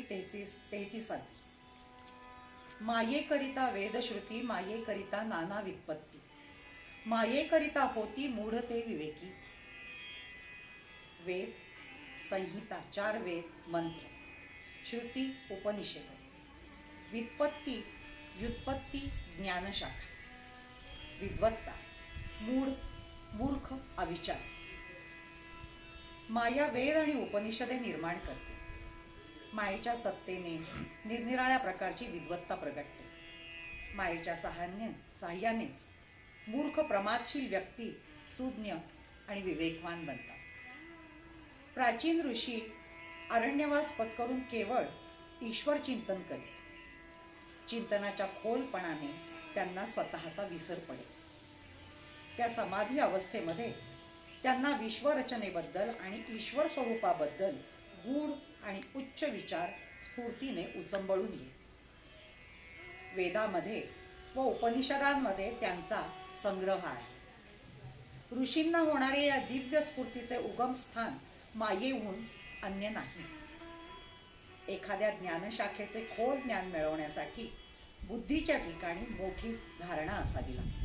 33. मायेकरिता वेदश्रुती, मायेकरिता नाना वित्पत्ती, मायेकरिता होती मूढ ते विवेकी. वेद, संहिता, 4 वेद, मंत्र, श्रुती, उपनिषद, व्युत्पत्ती, व्युत्पत्ती, ज्ञानशाखा, विद्वत्ता, मूढ, मूर्ख, अविचार. माया वेद आणि उपनिषदे निर्माण करते. मायेच्या सत्तेने निरनिराळ्या प्रकारची विद्वत्ता प्रगटते. मायेच्या साह्यानेच मूर्ख प्रमादशील व्यक्ती सुज्ञ आणि विवेकवान बनतात. प्राचीन ऋषी अरण्यवास पत्करून केवळ ईश्वर चिंतन करीत. चिंतनाच्या खोलपणाने त्यांना स्वतःचा विसर पडे. त्या समाधी अवस्थेमध्ये त्यांना विश्वरचनेबद्दल आणि ईश्वर स्वरूपाबद्दल गूढ आणि उच्च विचार स्फूर्तीने उचंबळून येईल. वेदामध्ये व उपनिषदांमध्ये त्यांचा संग्रह आहे. ऋषींना होणारे या दिव्य स्फूर्तीचे उगमस्थान मायेहून अन्य नाही. एखाद्या ज्ञानशाखेचे खोल ज्ञान मिळवण्यासाठी बुद्धीच्या ठिकाणी मोठी धारणा असावी लागते.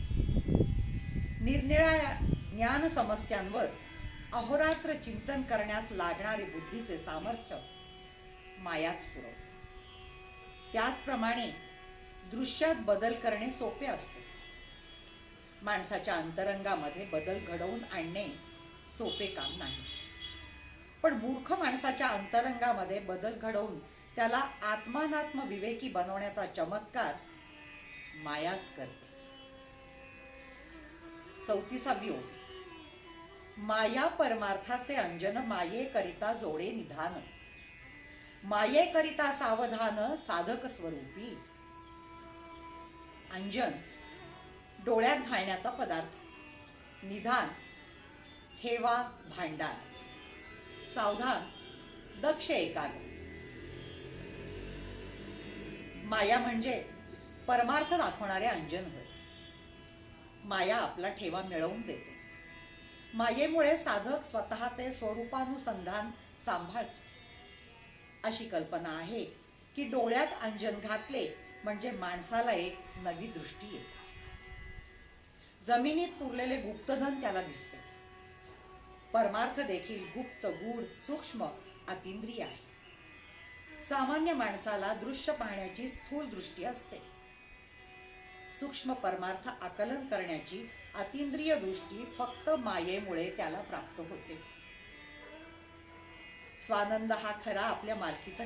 निरनिराळ्या ज्ञान समस्यांवर अहोरात्र चिंतन करण्यास लागणारे बुद्धीचे सामर्थ्य मायाच पुरवते. त्याचप्रमाणे दृश्यात बदल करणे सोपे असते. माणसाच्या अंतरंगामध्ये बदल घडवून आणणे सोपे काम नाही. पण मूर्ख माणसाच्या अंतरंगामध्ये बदल घडवून त्याला आत्मानात्म विवेकी बनवण्याचा चमत्कार मायाच करते. 34वी ओळ. माया परमार्थाचे अंजन, मायेकरिता जोडे निधान, मायेकरिता सावधान साधक स्वरूपी. अंजन डोळ्यात घालण्याचा पदार्थ, निधान ठेवा भांडार, सावधान दक्ष एकाग्र. माया म्हणजे परमार्थ दाखवणारे अंजन होय. माया आपला ठेवा मिळवून देते. मायेमुळे साधक स्वतःचे स्वरूपानुसंधान सांभाळते. अशी कल्पना आहे की डोळ्यात अंजन घातले म्हणजे माणसाला एक नवी दृष्टी येते. जमिनीत पुरलेले गुप्तधन त्याला दिसते. परमार्थ देखील गुप्त, गूढ, सूक्ष्म, अतींद्रिय आहे. सामान्य माणसाला दृश्य पाहण्याची स्थूल दृष्टी असते. सूक्ष्म परमार्थ आकलन करण्याची अतींद्रिय दृष्टी फक्त मायेमुळे त्याला प्राप्त होते. स्वानंद हा खरा आपल्या मालकीचा